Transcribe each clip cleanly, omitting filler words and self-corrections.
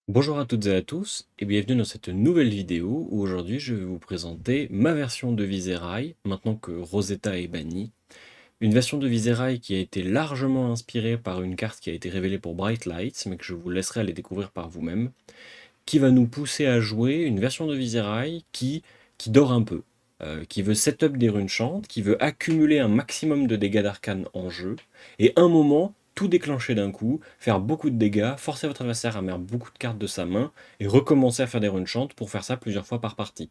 Bonjour à toutes et à tous et bienvenue dans cette nouvelle vidéo où aujourd'hui je vais vous présenter ma version de Viserai maintenant que Rosetta est bannie. Une version de Viserai qui a été largement inspirée par une carte qui a été révélée pour Bright Lights mais que je vous laisserai aller découvrir par vous-même, qui va nous pousser à jouer une version de Viserai qui dort un peu, qui veut setup des runechantes, qui veut accumuler un maximum de dégâts d'arcane en jeu, et un moment, tout déclencher d'un coup, faire beaucoup de dégâts, forcer votre adversaire à mettre beaucoup de cartes de sa main, et recommencer à faire des runechantes pour faire ça plusieurs fois par partie.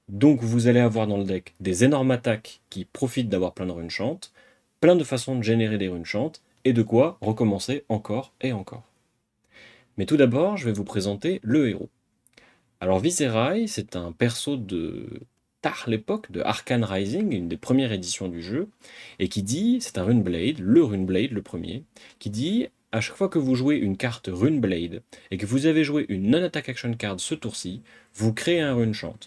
Donc vous allez avoir dans le deck des énormes attaques qui profitent d'avoir plein de runechantes, plein de façons de générer des runechantes, et de quoi recommencer encore et encore. Mais tout d'abord, je vais vous présenter le héros. Alors Viserai, c'est un perso de tard l'époque, de Arcane Rising, une des premières éditions du jeu, et qui dit, c'est un Runeblade, le premier, qui dit, à chaque fois que vous jouez une carte Runeblade, et que vous avez joué une non-attack action card ce tour-ci, vous créez un Runechant.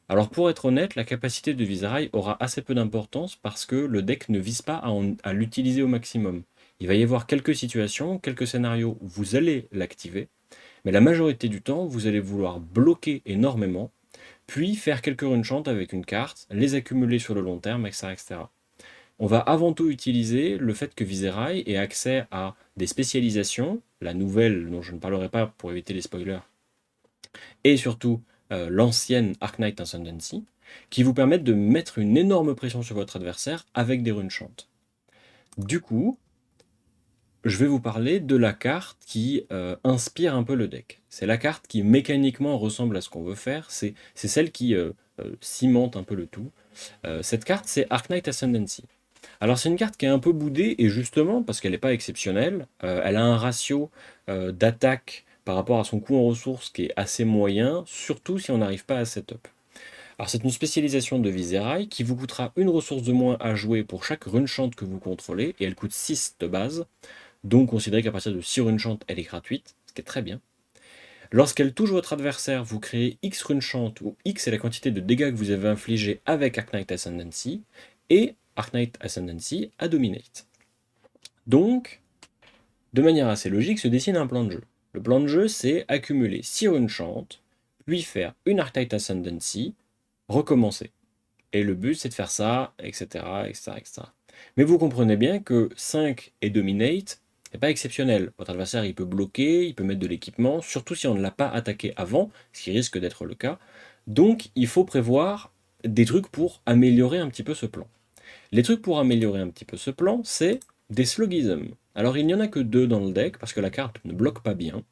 Alors pour être honnête, la capacité de Viserai aura assez peu d'importance parce que le deck ne vise pas à l'utiliser au maximum. Il va y avoir quelques situations, quelques scénarios où vous allez l'activer, mais la majorité du temps, vous allez vouloir bloquer énormément, puis faire quelques runechants avec une carte, les accumuler sur le long terme, etc., etc. On va avant tout utiliser le fait que Viserai ait accès à des spécialisations, la nouvelle dont je ne parlerai pas pour éviter les spoilers, et surtout l'ancienne Arknight Ascendancy, qui vous permettent de mettre une énorme pression sur votre adversaire avec des runechants. Du coup, je vais vous parler de la carte qui inspire un peu le deck. C'est la carte qui mécaniquement ressemble à ce qu'on veut faire, c'est celle qui cimente un peu le tout. Cette carte, c'est Arknight Ascendancy. Alors c'est une carte qui est un peu boudée, et justement, parce qu'elle n'est pas exceptionnelle, elle a un ratio d'attaque par rapport à son coût en ressources qui est assez moyen, surtout si on n'arrive pas à setup. Alors c'est une spécialisation de Viserai qui vous coûtera une ressource de moins à jouer pour chaque runechant que vous contrôlez, et elle coûte 6 de base. Donc considérez qu'à partir de 6 runechant, elle est gratuite, ce qui est très bien. Lorsqu'elle touche votre adversaire, vous créez X runechant, où X est la quantité de dégâts que vous avez infligés avec Arknight Ascendancy, et Arknight Ascendancy à Dominate. Donc, de manière assez logique, se dessine un plan de jeu. Le plan de jeu, c'est accumuler 6 runechant, puis faire une Arknight Ascendancy, recommencer. Et le but, c'est de faire ça, etc., etc., etc. Mais vous comprenez bien que 5 et Dominate n'est pas exceptionnel. Votre adversaire, il peut bloquer, il peut mettre de l'équipement, surtout si on ne l'a pas attaqué avant, ce qui risque d'être le cas. Donc, il faut prévoir des trucs pour améliorer un petit peu ce plan. Les trucs pour améliorer un petit peu ce plan, c'est des slogisms. Alors, il n'y en a que 2 dans le deck, parce que la carte ne bloque pas bien.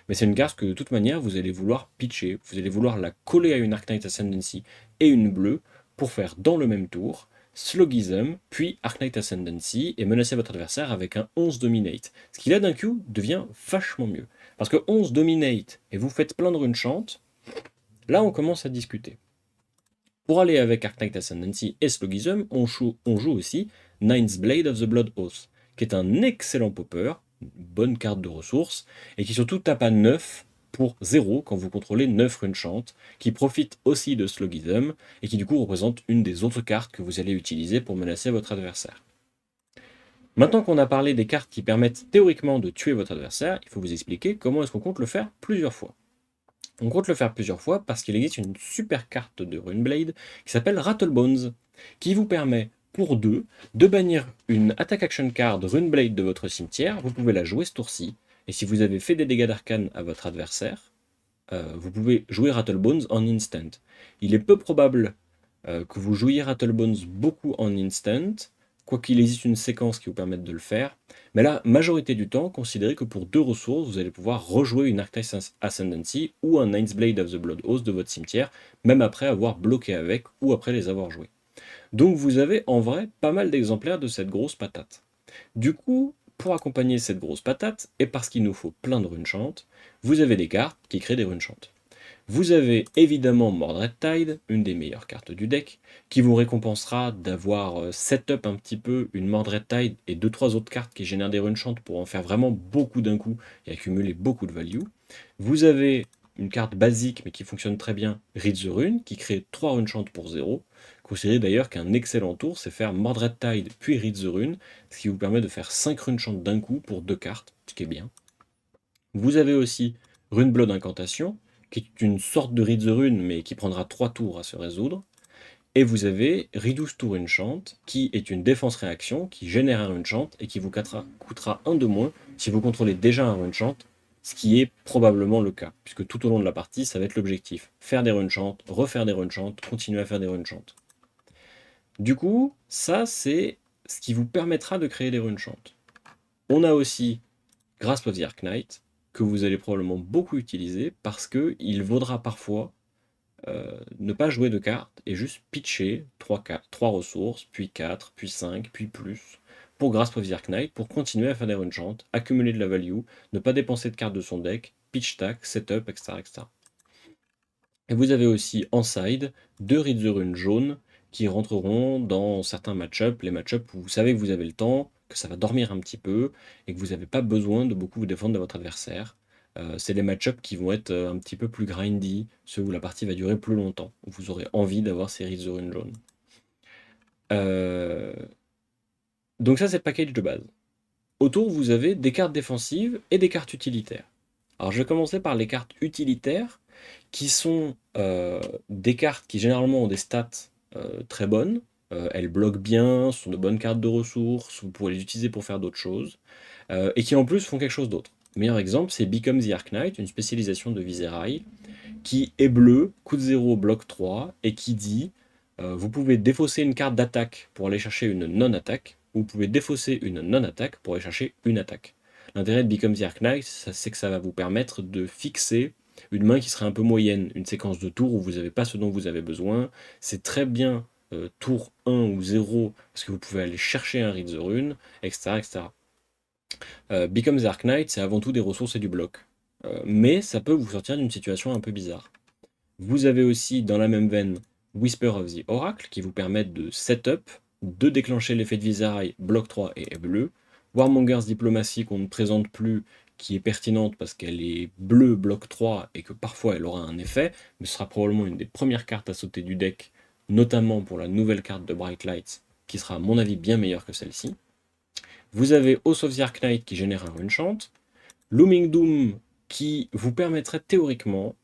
Mais c'est une carte que de toute manière, vous allez vouloir pitcher. Vous allez vouloir la coller à une Arknight Ascendancy et une bleue pour faire dans le même tour Slogism, puis Arknight Ascendancy et menacer votre adversaire avec un 11 Dominate. Ce qui là d'un coup devient vachement mieux. Parce que 11 Dominate et vous faites plein de runechant, là on commence à discuter. Pour aller avec Arknight Ascendancy et Slogism, on joue aussi Nine's Blade of the Blood Oath, qui est un excellent popper, une bonne carte de ressources, et qui surtout tape à 9 pour 0 quand vous contrôlez 9 runechant, qui profite aussi de Slogism, et qui du coup représente une des autres cartes que vous allez utiliser pour menacer votre adversaire. Maintenant qu'on a parlé des cartes qui permettent théoriquement de tuer votre adversaire, il faut vous expliquer comment est-ce qu'on compte le faire plusieurs fois. On compte le faire plusieurs fois parce qu'il existe une super carte de Runeblade qui s'appelle Rattlebones, qui vous permet pour 2 de bannir une attack action card Runeblade de votre cimetière. Vous pouvez la jouer ce tour-ci, et si vous avez fait des dégâts d'arcane à votre adversaire, vous pouvez jouer Rattlebones en instant. Il est peu probable que vous jouiez Rattlebones beaucoup en instant, quoiqu'il existe une séquence qui vous permette de le faire. Mais la majorité du temps, considérez que pour 2 ressources, vous allez pouvoir rejouer une Arctis Ascendancy ou un Ninth Blade of the Blood Oath de votre cimetière, même après avoir bloqué avec ou après les avoir joués. Donc vous avez en vrai pas mal d'exemplaires de cette grosse patate. Du coup, pour accompagner cette grosse patate, et parce qu'il nous faut plein de runechant, vous avez des cartes qui créent des runechant. Vous avez évidemment Mordred Tide, une des meilleures cartes du deck, qui vous récompensera d'avoir setup un petit peu une Mordred Tide et 2-3 autres cartes qui génèrent des runechant pour en faire vraiment beaucoup d'un coup et accumuler beaucoup de value. Vous avez une carte basique mais qui fonctionne très bien, Read the Rune, qui crée 3 runechant pour 0. Considérez d'ailleurs qu'un excellent tour, c'est faire Mordred Tide puis Read the Rune, ce qui vous permet de faire 5 runechant d'un coup pour 2 cartes, ce qui est bien. Vous avez aussi Runeblood Incantation, qui est une sorte de Read the Rune, mais qui prendra 3 tours à se résoudre. Et vous avez Reduce to Enchant, qui est une défense-réaction, qui génère un Enchant, et qui vous coûtera 1 de moins si vous contrôlez déjà un Enchant, ce qui est probablement le cas, puisque tout au long de la partie, ça va être l'objectif. Faire des Enchants, refaire des Enchants, continuer à faire des Enchants. Du coup, ça c'est ce qui vous permettra de créer des Enchants. On a aussi Grasp of the Arcanite, que vous allez probablement beaucoup utiliser, parce qu'il vaudra parfois ne pas jouer de cartes et juste pitcher 3 ressources, puis 4, puis 5, puis plus, pour Grasp of the Arcanite, pour continuer à faire des enchants, accumuler de la value, ne pas dépenser de cartes de son deck, pitch stack, setup, etc., etc. Et vous avez aussi en side 2 Read the Rune jaunes qui rentreront dans certains match-ups, les match-ups où vous savez que vous avez le temps, que ça va dormir un petit peu, et que vous n'avez pas besoin de beaucoup vous défendre de votre adversaire. C'est les match-ups qui vont être un petit peu plus grindy, ceux où la partie va durer plus longtemps, où vous aurez envie d'avoir ces Read the Rune jaunes. Donc ça c'est le package de base. Autour vous avez des cartes défensives et des cartes utilitaires. Alors je vais commencer par les cartes utilitaires, qui sont des cartes qui généralement ont des stats très bonnes. Elles bloquent bien, sont de bonnes cartes de ressources, vous pourrez les utiliser pour faire d'autres choses, et qui en plus font quelque chose d'autre. Le meilleur exemple, c'est Become the Arknight, une spécialisation de Viserai, qui est bleu, coûte 0, bloc 3, et qui dit vous pouvez défausser une carte d'attaque pour aller chercher une non-attaque, ou vous pouvez défausser une non-attaque pour aller chercher une attaque. L'intérêt de Become the Arknight, c'est que ça va vous permettre de fixer une main qui serait un peu moyenne, une séquence de tours où vous n'avez pas ce dont vous avez besoin. C'est très bien tour 1 ou 0, parce que vous pouvez aller chercher un Read the Rune, etc. etc. Become the Arknight, c'est avant tout des ressources et du bloc. Mais ça peut vous sortir d'une situation un peu bizarre. Vous avez aussi, dans la même veine, Whisper of the Oracle, qui vous permettent de setup, de déclencher l'effet de Viserai, bloc 3 et bleu. Warmonger's Diplomacy, qu'on ne présente plus, qui est pertinente parce qu'elle est bleue, bloc 3, et que parfois elle aura un effet, mais ce sera probablement une des premières cartes à sauter du deck, notamment pour la nouvelle carte de Bright Lights, qui sera à mon avis bien meilleure que celle-ci. Vous avez Oath of the Arknight qui génère un enchant, Looming Doom qui vous permettrait théoriquement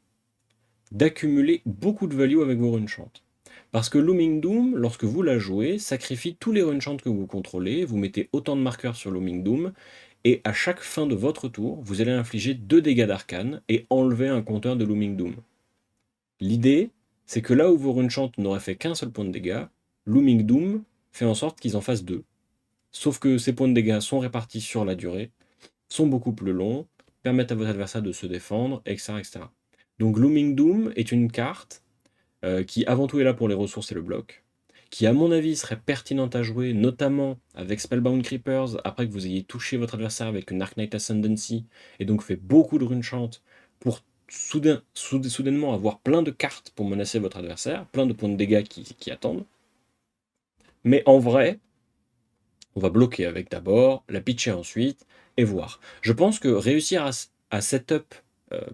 d'accumuler beaucoup de value avec vos runechants. Parce que Looming Doom, lorsque vous la jouez, sacrifie tous les runechants que vous contrôlez, vous mettez autant de marqueurs sur Looming Doom, et à chaque fin de votre tour, vous allez infliger 2 dégâts d'arcane et enlever un compteur de Looming Doom. L'idée, c'est que là où vos runechants n'auraient fait qu'un seul point de dégâts, Looming Doom fait en sorte qu'ils en fassent 2. Sauf que ces points de dégâts sont répartis sur la durée, sont beaucoup plus longs, permettent à votre adversaire de se défendre, etc. etc. Donc Looming Doom est une carte qui avant tout est là pour les ressources et le bloc, qui à mon avis serait pertinente à jouer, notamment avec Spellbound Creepers, après que vous ayez touché votre adversaire avec une Arknight Ascendancy, et donc fait beaucoup de runechant pour soudainement avoir plein de cartes pour menacer votre adversaire, plein de points de dégâts qui attendent. Mais en vrai, on va bloquer avec d'abord, la pitcher ensuite, et voir. Je pense que réussir à setup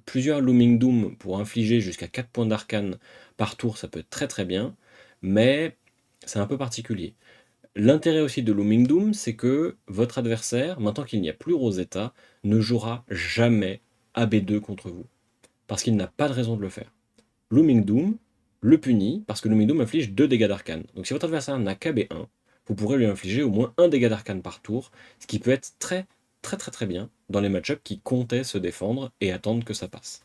plusieurs Looming Doom pour infliger jusqu'à 4 points d'arcane par tour, ça peut être très très bien, mais c'est un peu particulier. L'intérêt aussi de Looming Doom, c'est que votre adversaire, maintenant qu'il n'y a plus Rosetta, ne jouera jamais AB2 contre vous, parce qu'il n'a pas de raison de le faire. Looming Doom le punit, parce que Looming Doom inflige 2 dégâts d'arcane. Donc si votre adversaire n'a qu'AB1, vous pourrez lui infliger au moins 1 dégât d'arcane par tour, ce qui peut être très très très très bien dans les match-ups qui comptaient se défendre et attendre que ça passe.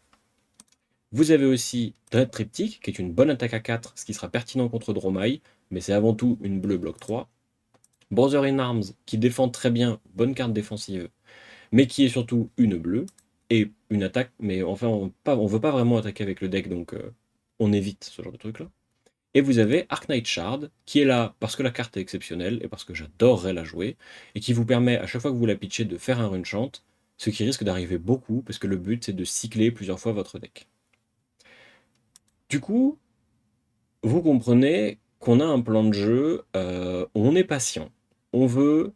Vous avez aussi Dread Triptych, qui est une bonne attaque à 4, ce qui sera pertinent contre Dromai, mais c'est avant tout une bleue bloc 3. Brother in Arms, qui défend très bien, bonne carte défensive, mais qui est surtout une bleue, et une attaque, mais enfin on veut pas vraiment attaquer avec le deck, donc on évite ce genre de truc là. Et vous avez Arknight Shard, qui est là parce que la carte est exceptionnelle, et parce que j'adorerais la jouer, et qui vous permet à chaque fois que vous la pitchez de faire un runechant, ce qui risque d'arriver beaucoup, parce que le but c'est de cycler plusieurs fois votre deck. Du coup, vous comprenez qu'on a un plan de jeu, on est patient, on veut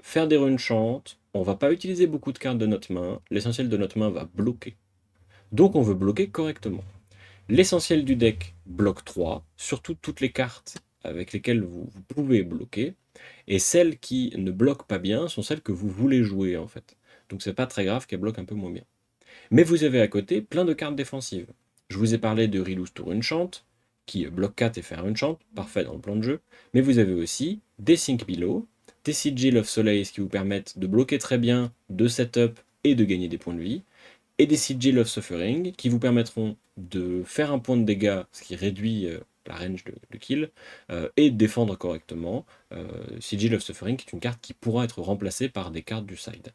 faire des runechants, on va pas utiliser beaucoup de cartes de notre main, l'essentiel de notre main va bloquer. Donc on veut bloquer correctement. L'essentiel du deck bloque 3, surtout toutes les cartes avec lesquelles vous pouvez bloquer, et celles qui ne bloquent pas bien sont celles que vous voulez jouer en fait. Donc c'est pas très grave qu'elles bloquent un peu moins bien. Mais vous avez à côté plein de cartes défensives. Je vous ai parlé de Riluz Tour Enchant, qui bloque 4 et fait un Enchant, parfait dans le plan de jeu. Mais vous avez aussi des Think Below, des Sigil of Solace qui vous permettent de bloquer très bien, de setup et de gagner des points de vie, et des Sigil of Suffering qui vous permettront de faire un point de dégâts, ce qui réduit la range de kill, et de défendre correctement. Sigil of Suffering qui est une carte qui pourra être remplacée par des cartes du side.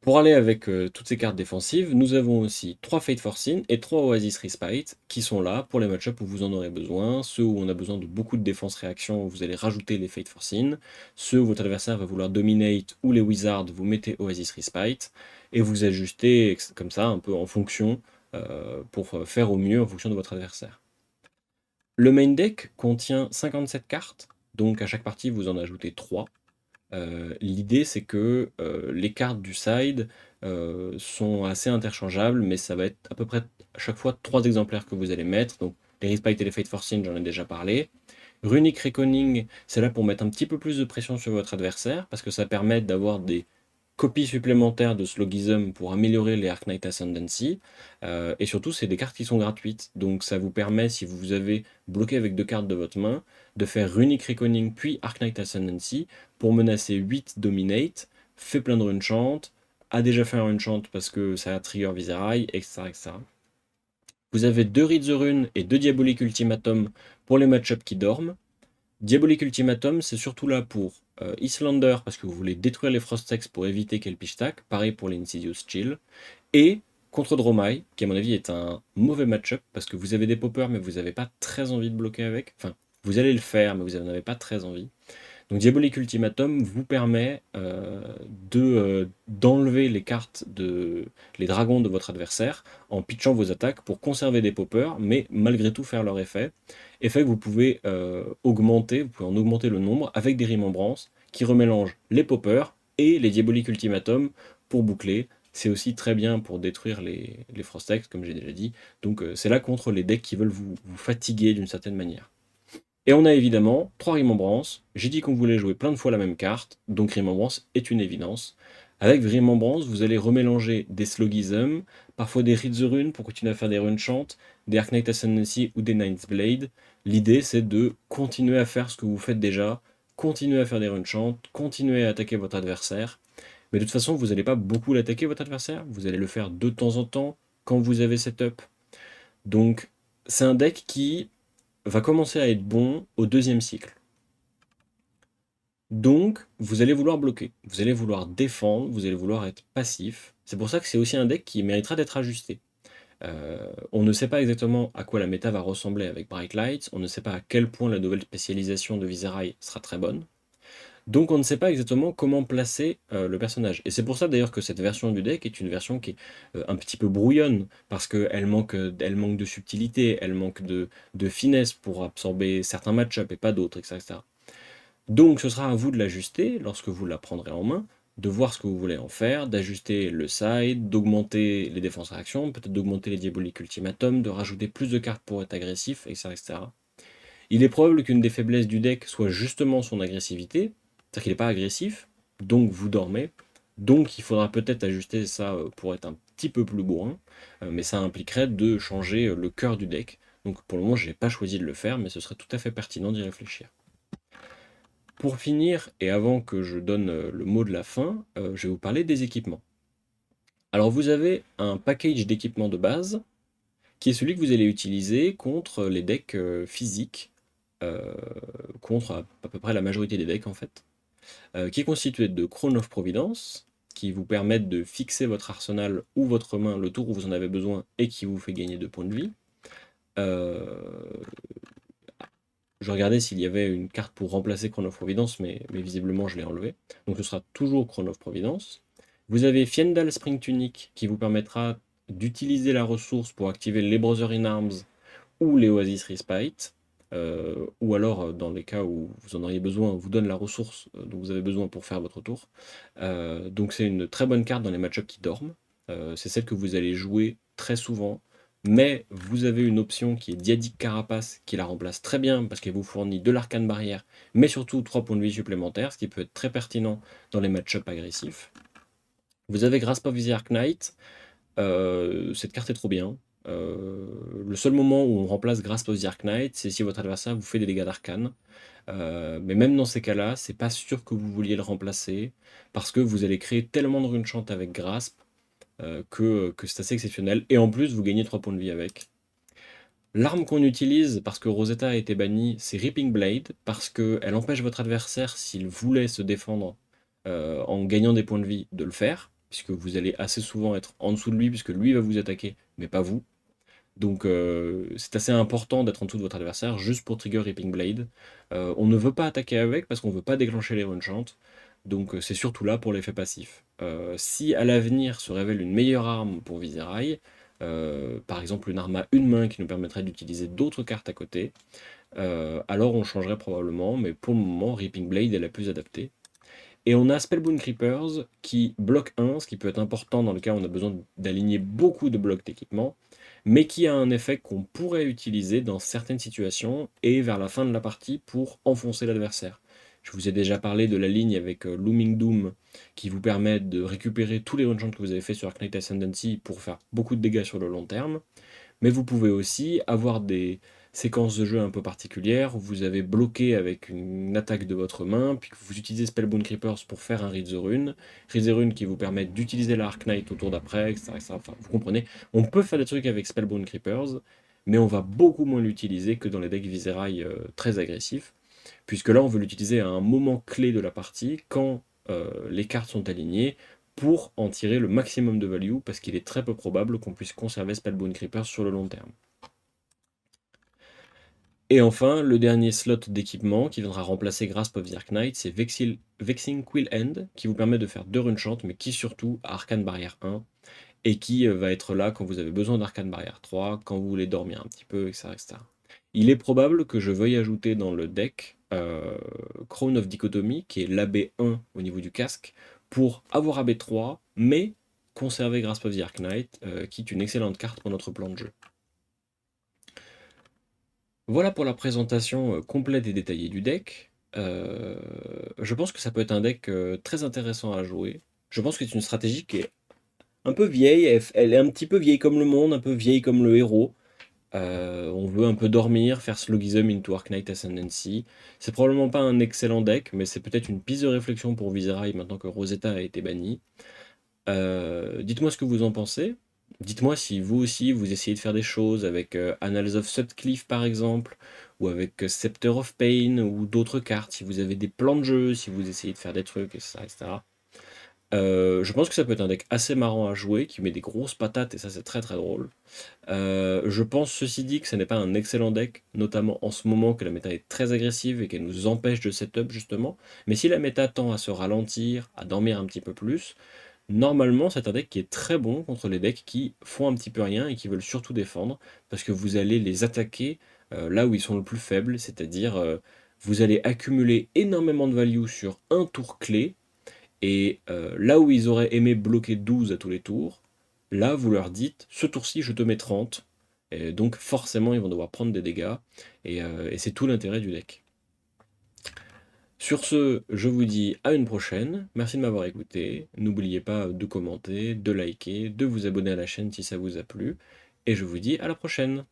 Pour aller avec toutes ces cartes défensives, nous avons aussi 3 Fate Forcing et 3 Oasis Respite qui sont là pour les match-ups où vous en aurez besoin, ceux où on a besoin de beaucoup de défense-réaction, où vous allez rajouter les Fate Forcing, ceux où votre adversaire va vouloir dominate ou les Wizards, vous mettez Oasis Respite, et vous ajustez comme ça un peu en fonction pour faire au mieux en fonction de votre adversaire. Le main deck contient 57 cartes, donc à chaque partie vous en ajoutez 3. L'idée c'est que les cartes du side sont assez interchangeables, mais ça va être à peu près à chaque fois 3 exemplaires que vous allez mettre. Donc les Respite et les Fate Forcing, j'en ai déjà parlé. Runic Reckoning, c'est là pour mettre un petit peu plus de pression sur votre adversaire, parce que ça permet d'avoir des copies supplémentaires de Slogism pour améliorer les Arc Knight Ascendancy, et surtout c'est des cartes qui sont gratuites, donc ça vous permet, si vous avez bloqué avec 2 cartes de votre main, de faire Runic Reckoning puis Arc Knight Ascendancy pour menacer 8 Dominate, fait plein de Runechant, a déjà fait un Runechant parce que ça a trigger Viserai, etc., etc. Vous avez 2 Read the Rune et 2 Diabolic Ultimatum pour les match-ups qui dorment. Diabolic Ultimatum, c'est surtout là pour Islander, parce que vous voulez détruire les Frostex pour éviter qu'elle piche tac, pareil pour les Insidious Chill, et contre Dromai, qui à mon avis est un mauvais match-up, parce que vous avez des poppers, mais vous n'avez pas très envie de bloquer avec, enfin, vous allez le faire, mais vous n'en avez pas très envie. Donc Diabolic Ultimatum vous permet d'enlever les cartes les dragons de votre adversaire en pitchant vos attaques pour conserver des poppers, mais malgré tout faire leur effet. Effet que vous pouvez vous pouvez en augmenter le nombre avec des remembrances qui remélangent les poppers et les Diabolic Ultimatum pour boucler. C'est aussi très bien pour détruire les Frostex, comme j'ai déjà dit. Donc c'est là contre les decks qui veulent vous fatiguer d'une certaine manière. Et on a évidemment 3 Remembrance. J'ai dit qu'on voulait jouer plein de fois la même carte, donc Remembrance est une évidence. Avec Remembrance, vous allez remélanger des Slogism, parfois des Read the Rune pour continuer à faire des Runechant, des Arc Knight Ascendancy ou des Ninth Blade. L'idée c'est de continuer à faire ce que vous faites déjà, continuer à faire des Runechant, continuer à attaquer votre adversaire. Mais de toute façon, vous n'allez pas beaucoup l'attaquer votre adversaire, vous allez le faire de temps en temps quand vous avez setup. Donc c'est un deck qui va commencer à être bon au 2e cycle. Donc, vous allez vouloir bloquer, vous allez vouloir défendre, vous allez vouloir être passif. C'est pour ça que c'est aussi un deck qui méritera d'être ajusté. On ne sait pas exactement à quoi la méta va ressembler avec Bright Lights, on ne sait pas à quel point la nouvelle spécialisation de Viserai sera très bonne. Donc on ne sait pas exactement comment placer le personnage. Et c'est pour ça d'ailleurs que cette version du deck est une version qui est un petit peu brouillonne, parce qu'elle manque de subtilité, elle manque de finesse pour absorber certains match-ups et pas d'autres, etc. Donc ce sera à vous de l'ajuster lorsque vous la prendrez en main, de voir ce que vous voulez en faire, d'ajuster le side, d'augmenter les défenses réactions, peut-être d'augmenter les diaboliques ultimatum, de rajouter plus de cartes pour être agressif, etc., etc. Il est probable qu'une des faiblesses du deck soit justement son agressivité, c'est-à-dire qu'il n'est pas agressif, donc vous dormez, donc il faudra peut-être ajuster ça pour être un petit peu plus bourrin, mais ça impliquerait de changer le cœur du deck. Donc pour le moment, je n'ai pas choisi de le faire, mais ce serait tout à fait pertinent d'y réfléchir. Pour finir, et avant que je donne le mot de la fin, je vais vous parler des équipements. Alors vous avez un package d'équipements de base, qui est celui que vous allez utiliser contre les decks physiques, contre à peu près la majorité des decks en fait, qui est constitué de Crown of Providence, qui vous permettent de fixer votre arsenal ou votre main le tour où vous en avez besoin et qui vous fait gagner 2 points de vie. Je regardais s'il y avait une carte pour remplacer Crown of Providence, mais visiblement je l'ai enlevé. Donc ce sera toujours Crown of Providence. Vous avez Fiendal Spring Tunic qui vous permettra d'utiliser la ressource pour activer les Brothers in Arms ou les Oasis Respite. Ou alors, dans les cas où vous en auriez besoin, on vous donne la ressource dont vous avez besoin pour faire votre tour. Donc c'est une très bonne carte dans les match-ups qui dorment. C'est celle que vous allez jouer très souvent. Mais vous avez une option qui est Diadic Carapace qui la remplace très bien parce qu'elle vous fournit de l'arcane barrière, mais surtout 3 points de vie supplémentaires, ce qui peut être très pertinent dans les match-ups agressifs. Vous avez Grasp of the Arc Knight, cette carte est trop bien. Le seul moment où on remplace Grasp of the Arc Knight, c'est si votre adversaire vous fait des dégâts d'arcane. Mais même dans ces cas-là, c'est pas sûr que vous vouliez le remplacer, parce que vous allez créer tellement de rune chant avec Grasp que c'est assez exceptionnel. Et en plus, vous gagnez 3 points de vie avec. L'arme qu'on utilise, parce que Rosetta a été bannie, c'est Ripping Blade, parce qu'elle empêche votre adversaire, s'il voulait se défendre en gagnant des points de vie, de le faire, puisque vous allez assez souvent être en dessous de lui, puisque lui va vous attaquer, mais pas vous. Donc c'est assez important d'être en dessous de votre adversaire, juste pour trigger Ripping Blade. On ne veut pas attaquer avec, parce qu'on ne veut pas déclencher les rune chant, donc c'est surtout là pour l'effet passif. Si à l'avenir se révèle une meilleure arme pour Viserai, par exemple une arme à une main qui nous permettrait d'utiliser d'autres cartes à côté, alors on changerait probablement, mais pour le moment, Ripping Blade est la plus adaptée. Et on a Spellbound Creepers qui bloque 1, ce qui peut être important dans le cas où on a besoin d'aligner beaucoup de blocs d'équipement, mais qui a un effet qu'on pourrait utiliser dans certaines situations et vers la fin de la partie pour enfoncer l'adversaire. Je vous ai déjà parlé de la ligne avec Looming Doom qui vous permet de récupérer tous les one-shots que vous avez fait sur Arc Knight Ascendancy pour faire beaucoup de dégâts sur le long terme. Mais vous pouvez aussi avoir des séquences de jeu un peu particulières où vous avez bloqué avec une attaque de votre main, puis que vous utilisez Spellbound Creepers pour faire un Read the Rune. Read the Rune qui vous permet d'utiliser la Arc Knight au tour d'après, etc., etc. Enfin, vous comprenez. On peut faire des trucs avec Spellbound Creepers, mais on va beaucoup moins l'utiliser que dans les decks Viserai très agressifs, puisque là on veut l'utiliser à un moment clé de la partie, quand les cartes sont alignées, pour en tirer le maximum de value, parce qu'il est très peu probable qu'on puisse conserver Spellbound Creeper sur le long terme. Et enfin, le dernier slot d'équipement qui viendra remplacer Grasp of the Arc Knight, c'est Vexing Quill End, qui vous permet de faire 2 rune chant, mais qui surtout a Arcane Barrière 1, et qui va être là quand vous avez besoin d'Arcane Barrière 3, quand vous voulez dormir un petit peu, etc., etc. Il est probable que je veuille ajouter dans le deck Crown of Dichotomy, qui est l'AB1 au niveau du casque, pour avoir AB3, mais conserver Grasp of the Arc Knight, qui est une excellente carte pour notre plan de jeu. Voilà pour la présentation complète et détaillée du deck. Je pense que ça peut être un deck très intéressant à jouer. Je pense que c'est une stratégie qui est un peu vieille, elle est un petit peu vieille comme le monde, un peu vieille comme le héros. On veut un peu dormir, faire Slogism into Arc Knight Ascendancy. C'est probablement pas un excellent deck, mais c'est peut-être une piste de réflexion pour Viserai maintenant que Rosetta a été bannie. Dites-moi ce que vous en pensez. Dites-moi si vous aussi vous essayez de faire des choses avec Annals of Sutcliffe par exemple, ou avec Scepter of Pain, ou d'autres cartes, si vous avez des plans de jeu, si vous essayez de faire des trucs, etc., etc. Je pense que ça peut être un deck assez marrant à jouer, qui met des grosses patates, et ça c'est très très drôle. Je pense ceci dit que ce n'est pas un excellent deck, notamment en ce moment que la méta est très agressive et qu'elle nous empêche de setup justement. Mais si la méta tend à se ralentir, à dormir un petit peu plus, normalement c'est un deck qui est très bon contre les decks qui font un petit peu rien et qui veulent surtout défendre, parce que vous allez les attaquer là où ils sont le plus faibles, c'est-à-dire vous allez accumuler énormément de value sur un tour clé, et là où ils auraient aimé bloquer 12 à tous les tours, là vous leur dites ce tour-ci je te mets 30, et donc forcément ils vont devoir prendre des dégâts, et c'est tout l'intérêt du deck. Sur ce, je vous dis à une prochaine, merci de m'avoir écouté, n'oubliez pas de commenter, de liker, de vous abonner à la chaîne si ça vous a plu, et je vous dis à la prochaine.